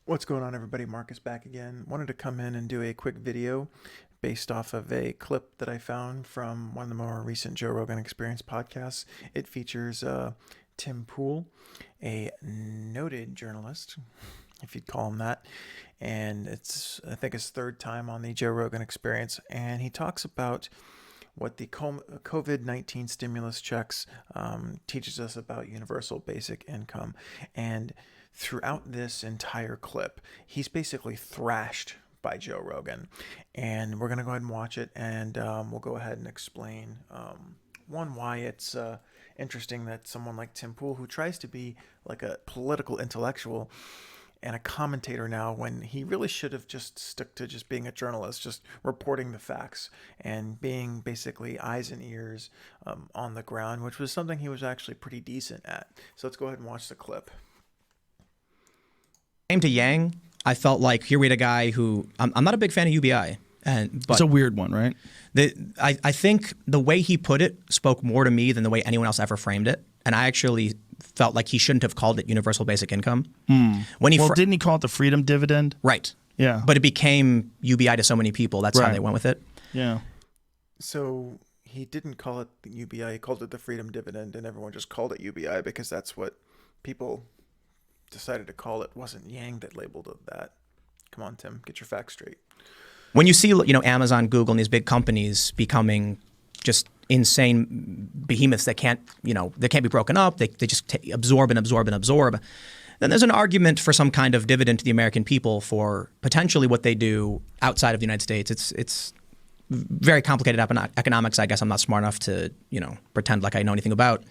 What's going on, everybody? Marcus back again. Wanted to come in and do a quick video based off of a clip that I found from one of the more recent Joe Rogan Experience podcasts. It features Tim Pool, a noted journalist, if you'd call him that. And it's, I think, his third time on the Joe Rogan Experience. And he talks about what the COVID-19 stimulus checks teaches us about universal basic income. And throughout this entire clip, he's basically thrashed by Joe Rogan. And we're going to go ahead and watch it, and we'll go ahead and explain, why it's interesting that someone like Tim Pool, who tries to be like a political intellectual and a commentator now, when he really should have just stuck to just being a journalist, just reporting the facts and being basically eyes and ears on the ground, which was something he was actually pretty decent at. So let's go ahead and watch the clip. Came to Yang, I felt like here we had a guy who I'm not a big fan of UBI, but it's a weird one, right? I think the way he put it spoke more to me than the way anyone else ever framed it, and I actually felt like he shouldn't have called it universal basic income. When he didn't he call it the freedom dividend? Right. Yeah. But it became UBI to so many people. That's how they went with it. Yeah. So he didn't call it the UBI. He called it the freedom dividend, and everyone just called it UBI because that's what people decided to call it. Wasn't Yang that labeled it that. Come on, Tim, get your facts straight. When you see, Amazon, Google, and these big companies becoming just insane behemoths that can't, they can't be broken up, they just absorb and absorb and absorb, then there's an argument for some kind of dividend to the American people for potentially what they do outside of the United States. It's very complicated economics. I guess I'm not smart enough to, pretend like I know anything about.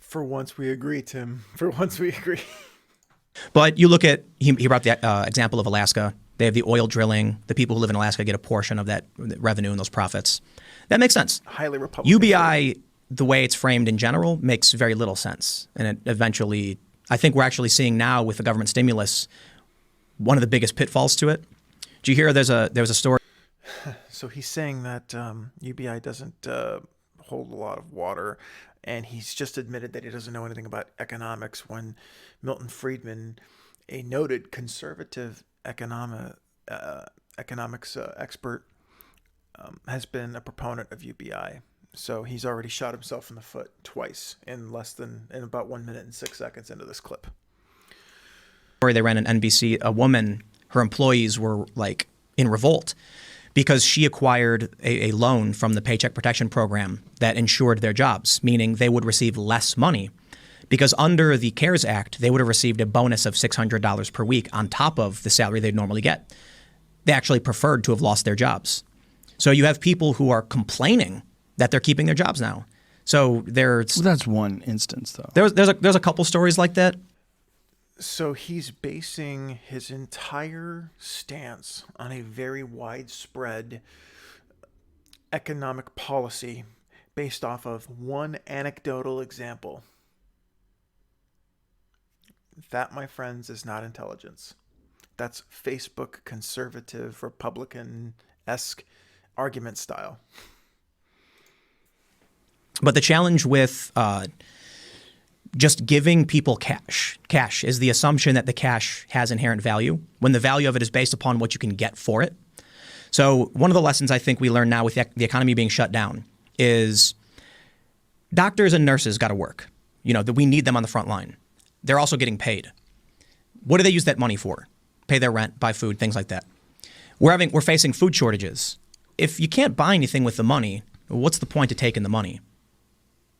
For once we agree, Tim. For once we agree. But you look at, he brought the example of Alaska. They have the oil drilling. The people who live in Alaska get a portion of that revenue and those profits. That makes sense. Highly Republican. UBI, the way it's framed in general, makes very little sense. And it eventually, I think we're actually seeing now with the government stimulus, one of the biggest pitfalls to it. Did you hear there was a story? So he's saying that UBI doesn't hold a lot of water. And he's just admitted that he doesn't know anything about economics, when Milton Friedman, a noted conservative economics expert, has been a proponent of UBI. So he's already shot himself in the foot twice in about 1 minute and 6 seconds into this clip. They ran an NBC. A woman, her employees were like in revolt because she acquired a loan from the Paycheck Protection Program that insured their jobs, meaning they would receive less money. Because under the CARES Act, they would have received a bonus of $600 per week on top of the salary they'd normally get. They actually preferred to have lost their jobs. So you have people who are complaining that they're keeping their jobs now. So that's one instance, though. There's a couple stories like that. So he's basing his entire stance on a very widespread economic policy based off of one anecdotal example. That, my friends, is not intelligence. That's Facebook conservative Republican-esque argument style. But the challenge with just giving people cash is the assumption that the cash has inherent value when the value of it is based upon what you can get for it. So one of the lessons I think we learn now with the economy being shut down is doctors and nurses got to work. That we need them on the front line. They're also getting paid. What do they use that money for? Pay their rent, buy food, things like that. We're facing food shortages. If you can't buy anything with the money, what's the point of taking the money?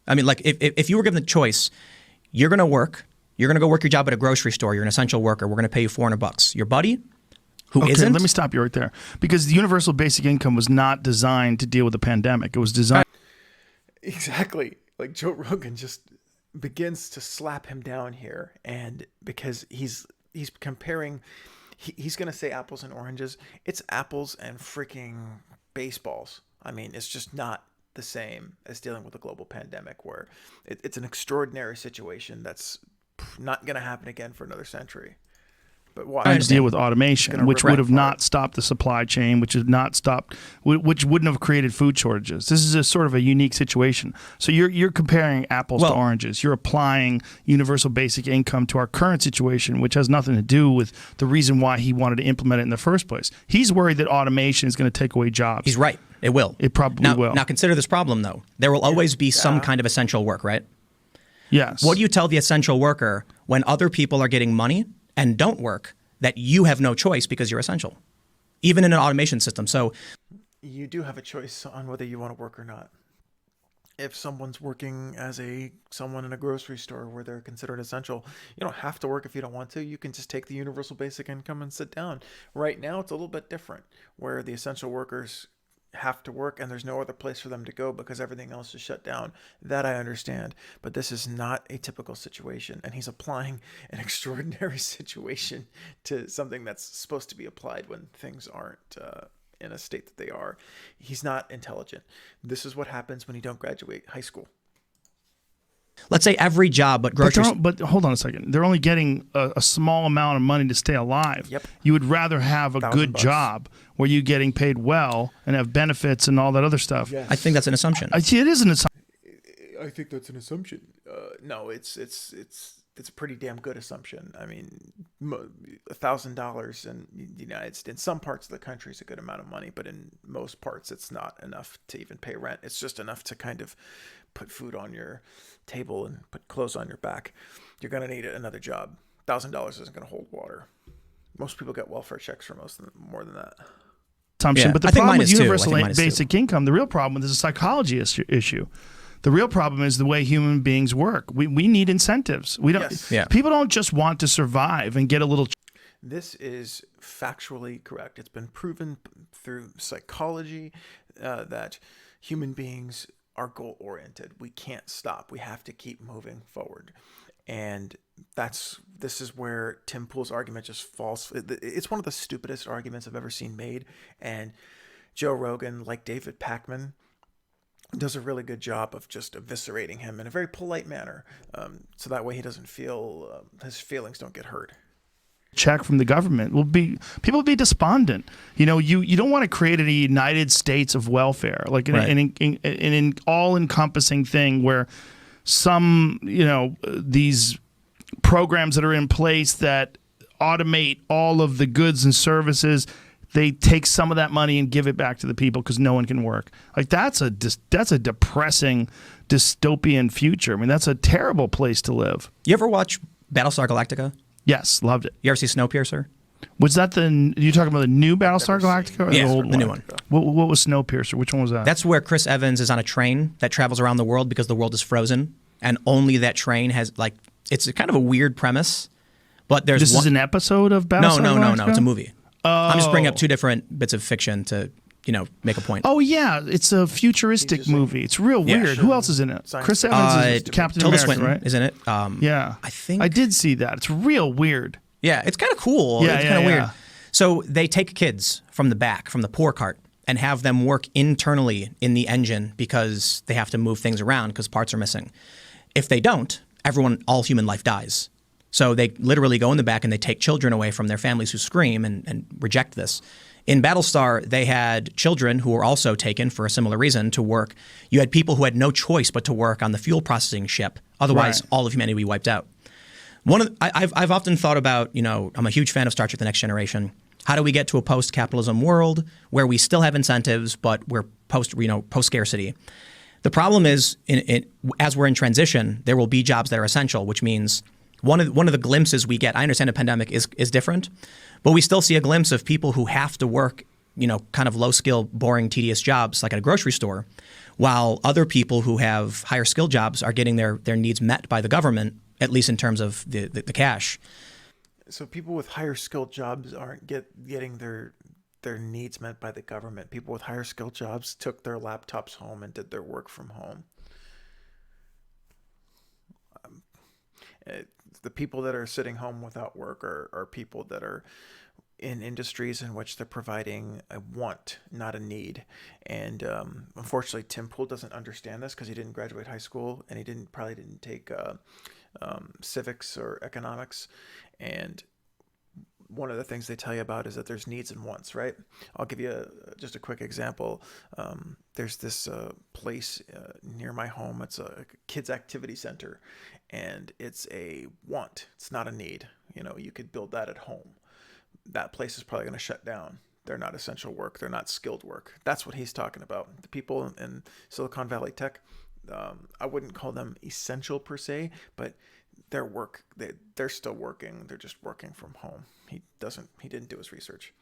I mean, like if you were given the choice, you're going to work. You're going to go work your job at a grocery store. You're an essential worker. We're going to pay you $400. Your buddy, who isn't. Let me stop you right there. Because the universal basic income was not designed to deal with the pandemic. It was designed. Exactly. Like Joe Rogan just begins to slap him down here. And because he's comparing, he's going to say apples and oranges. It's apples and freaking baseballs. I mean, it's just not the same as dealing with a global pandemic, where it's an extraordinary situation that's not going to happen again for another century. But why? to deal with automation, gonna which rip would have apart. not stopped the supply chain, which wouldn't have created food shortages. This is a sort of a unique situation. So you're comparing apples to oranges. You're applying universal basic income to our current situation, which has nothing to do with the reason why he wanted to implement it in the first place. He's worried that automation is going to take away jobs. He's right. It will. It probably will. Now consider this problem, though. There will always be some kind of essential work, right? Yes. What do you tell the essential worker when other people are getting money and don't work, that you have no choice because you're essential, even in an automation system? So You do have a choice on whether you want to work or not. If someone's working as someone in a grocery store where they're considered essential, you don't have to work if you don't want to. You can just take the universal basic income and sit down. Right now, it's a little bit different, where the essential workers have to work and there's no other place for them to go because everything else is shut down. That I understand, but this is not a typical situation, and he's applying an extraordinary situation to something that's supposed to be applied when things aren't in a state that they are. He's not intelligent. This is what happens when you don't graduate high school. let's say every job but groceries. But hold on a second. They're only getting a small amount of money to stay alive. Yep. You would rather have a good $1,000. job where you're getting paid well and have benefits and all that other stuff. Yes. I think that's an assumption. I see it is an assumption. I think that's an assumption. No, it's a pretty damn good assumption. I mean, $1,000 in the United States, in some parts of the country, is a good amount of money, but in most parts, it's not enough to even pay rent. It's just enough to kind of put food on your table and put clothes on your back. You're going to need another job. $1,000 isn't going to hold water. Most people get welfare checks for more than that. Assumption. Yeah, But the I think problem mine with is too. I universal think mine is too. basic income, the real problem is a psychology issue. The real problem is the way human beings work. We need incentives. We don't. Yes. Yeah. People don't just want to survive and get a little. This is factually correct. It's been proven through psychology that human beings are goal-oriented. We can't stop. We have to keep moving forward. And this is where Tim Pool's argument just falls. It's one of the stupidest arguments I've ever seen made. And Joe Rogan, like David Pakman, does a really good job of just eviscerating him in a very polite manner, so that way he doesn't feel his feelings don't get hurt. Check from the government people will be despondent. You don't want to create a United States of welfare, like an all-encompassing thing where some these programs that are in place that automate all of the goods and services, they take some of that money and give it back to the people because no one can work. Like that's a depressing dystopian future. I mean, that's a terrible place to live. You ever watch Battlestar Galactica? Yes, loved it. You ever see Snowpiercer? Was that you talking about the new Battlestar Galactica or Yeah, the old the new one? What was Snowpiercer? Which one was that? That's where Chris Evans is on a train that travels around the world because the world is frozen, and only that train has it's a kind of a weird premise. But there's This is an episode of Battlestar Galactica? No. It's a movie. I'm just bringing up two different bits of fiction to make a point. Oh yeah, it's a futuristic movie. It's real weird. sure. Who else is in it? Science Chris fiction. Evans is Captain Tilda America, Swinton right? is in it. Yeah, I think I did see that. It's real weird. Yeah, it's kind of cool. Yeah, it's yeah, kind of yeah. weird. So they take kids from the back, from the poor cart, and have them work internally in the engine because they have to move things around because parts are missing. If they don't, all human life dies. So they literally go in the back and they take children away from their families who scream and reject this. In Battlestar, they had children who were also taken for a similar reason to work. You had people who had no choice but to work on the fuel processing ship. Otherwise, Right. all of humanity would be wiped out. I've often thought about, I'm a huge fan of Star Trek: The Next Generation. How do we get to a post-capitalism world where we still have incentives, but we're post-scarcity? The problem is, as we're in transition, there will be jobs that are essential, which means one of the glimpses we get. I understand a pandemic is different, but we still see a glimpse of people who have to work, kind of low-skill, boring, tedious jobs like at a grocery store, while other people who have higher skill jobs are getting their needs met by the government, at least in terms of the cash. So people with higher skilled jobs aren't getting their needs met by the government. People with higher skilled jobs took their laptops home and did their work from home. The people that are sitting home without work are people that are in industries in which they're providing a want, not a need. And unfortunately, Tim Pool doesn't understand this because he didn't graduate high school and he probably didn't take civics or economics. And one of the things they tell you about is that there's needs and wants, right? I'll give you just a quick example. There's this place near my home. It's a kids activity center, and it's a want. It's not a need. You could build that at home. That place is probably going to shut down. They're not essential work. They're not skilled work. That's what he's talking about. The people in Silicon Valley tech, I wouldn't call them essential per se, but they're still working. They're just working from home. He didn't do his research.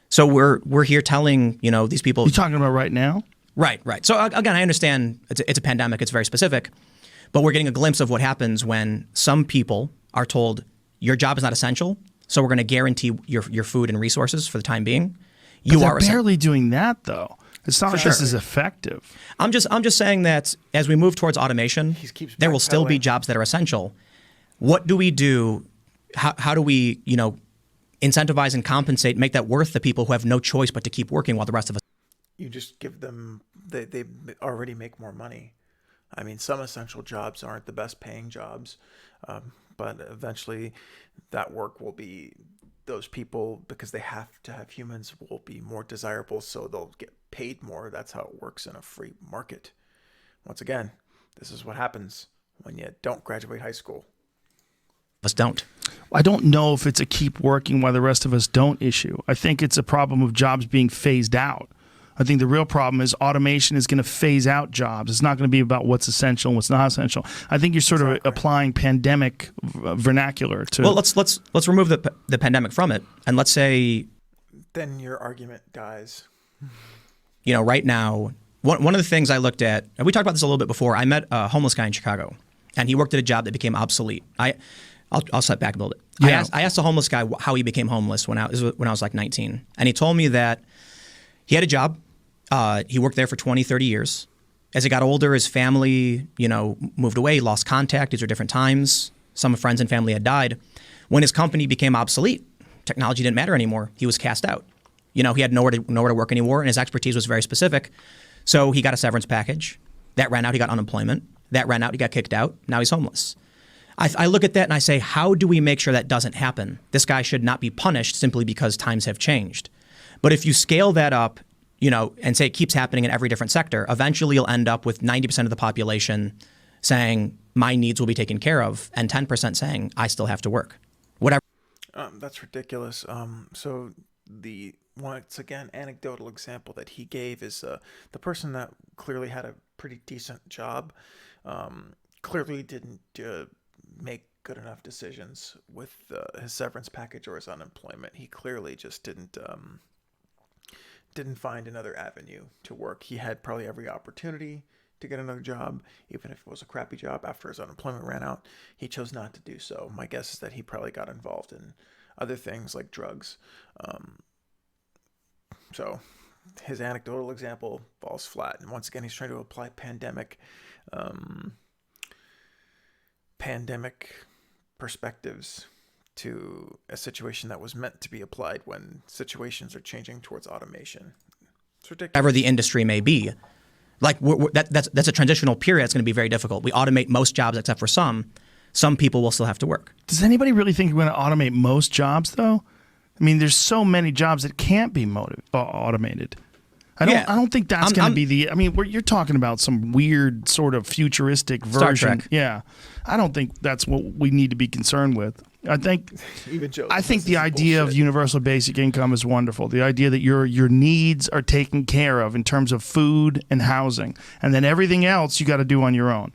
So we're here telling, these people. You're talking about right now? Right. So again, I understand it's a pandemic. It's very specific, but we're getting a glimpse of what happens when some people are told your job is not essential, so we're going to guarantee your food and resources for the time being. They're barely doing that, though. It's not like this is effective. I'm just saying that as we move towards automation, there will still be jobs that are essential. What do we do? How do we, incentivize and compensate, make that worth the people who have no choice but to keep working while the rest of us? You just give them, they already make more money. I mean, some essential jobs aren't the best paying jobs, but eventually that work will be, those people, because they have to have humans, will be more desirable, so they'll get paid more. That's how it works in a free market. Once again, this is what happens when you don't graduate high school. Us don't. I don't know if it's a keep working while the rest of us don't issue. I think it's a problem of jobs being phased out. I think the real problem is automation is going to phase out jobs. It's not going to be about what's essential and what's not essential. I think you're sort of applying pandemic vernacular to. Well, let's remove the pandemic from it, and let's say. Then your argument dies. Right now, one of the things I looked at, and we talked about this a little bit before. I met a homeless guy in Chicago, and he worked at a job that became obsolete. I'll step back a little bit. Yeah. I asked a homeless guy how he became homeless when I was like 19, and he told me that he had a job. He worked there for 20, 30 years. As he got older, his family, moved away, lost contact. These were different times. Some friends and family had died. When his company became obsolete, technology didn't matter anymore. He was cast out. He had nowhere to work anymore, and his expertise was very specific. So he got a severance package. That ran out. He got unemployment. That ran out. He got kicked out. Now he's homeless. I look at that and I say, how do we make sure that doesn't happen? This guy should not be punished simply because times have changed. But if you scale that up, and say it keeps happening in every different sector, eventually you'll end up with 90% of the population saying my needs will be taken care of, and 10% saying I still have to work. Whatever. That's ridiculous. So the once again anecdotal example that he gave is the person that clearly had a pretty decent job, clearly didn't make good enough decisions with his severance package or his unemployment. He clearly just didn't find another avenue to work. He had probably every opportunity to get another job, even if it was a crappy job after his unemployment ran out. He chose not to do so. My guess is that he probably got involved in other things like drugs. So his anecdotal example falls flat. And once again, he's trying to apply pandemic perspectives to a situation that was meant to be applied when situations are changing towards automation. It's ridiculous. Whatever the industry may be. Like that's a transitional period. It's going to be very difficult. We automate most jobs except for some. Some people will still have to work. Does anybody really think we're going to automate most jobs, though? I mean, there's so many jobs that can't be automated. I don't think that's going to be the. I mean, you're talking about some weird sort of futuristic version. Star Trek. Yeah, I don't think that's what we need to be concerned with. I think the idea of universal basic income is wonderful. The idea that your needs are taken care of in terms of food and housing, and then everything else you got to do on your own.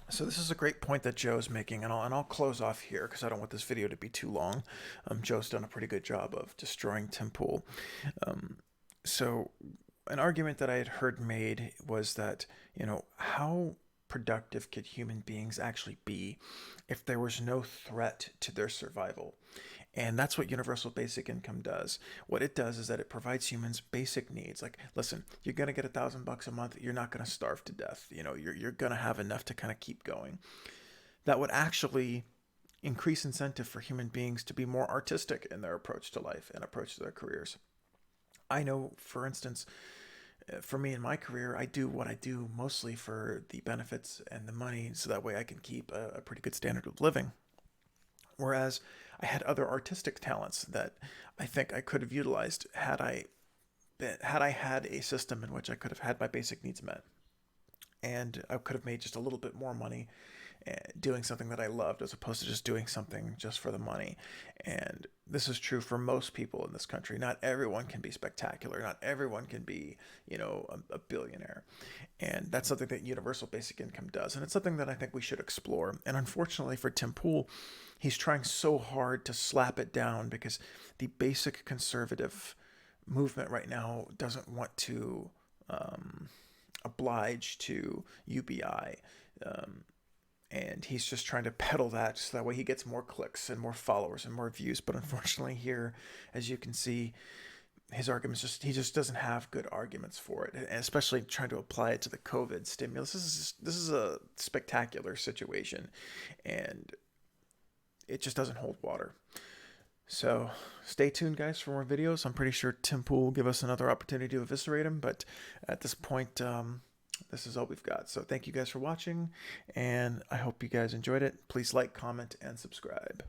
So this is a great point that Joe's making, and I'll close off here because I don't want this video to be too long. Joe's done a pretty good job of destroying Tim Pool. So an argument that I had heard made was that, how productive could human beings actually be if there was no threat to their survival? And that's what universal basic income does. What it does is that it provides humans basic needs. Like, listen, you're going to get $1,000 a month. You're not going to starve to death. You're going to have enough to kind of keep going. That would actually increase incentive for human beings to be more artistic in their approach to life and approach to their careers. I know, for instance, for me in my career, I do what I do mostly for the benefits and the money, so that way I can keep a pretty good standard of living. Whereas I had other artistic talents that I think I could have utilized had I had a system in which I could have had my basic needs met, and I could have made just a little bit more money doing something that I loved as opposed to just doing something just for the money. And this is true for most people in this country. Not everyone can be spectacular. Not everyone can be, a billionaire. And that's something that universal basic income does. And it's something that I think we should explore. And unfortunately for Tim Pool, he's trying so hard to slap it down because the basic conservative movement right now doesn't want to oblige to UBI. And he's just trying to peddle that so that way he gets more clicks and more followers and more views. But unfortunately here, as you can see, his arguments he just doesn't have good arguments for it, and especially trying to apply it to the COVID stimulus. This is a spectacular situation, and it just doesn't hold water. So stay tuned, guys, for more videos. I'm pretty sure Tim Pool will give us another opportunity to eviscerate him, but at this point, this is all we've got. So thank you guys for watching, and I hope you guys enjoyed it. Please like, comment, and subscribe.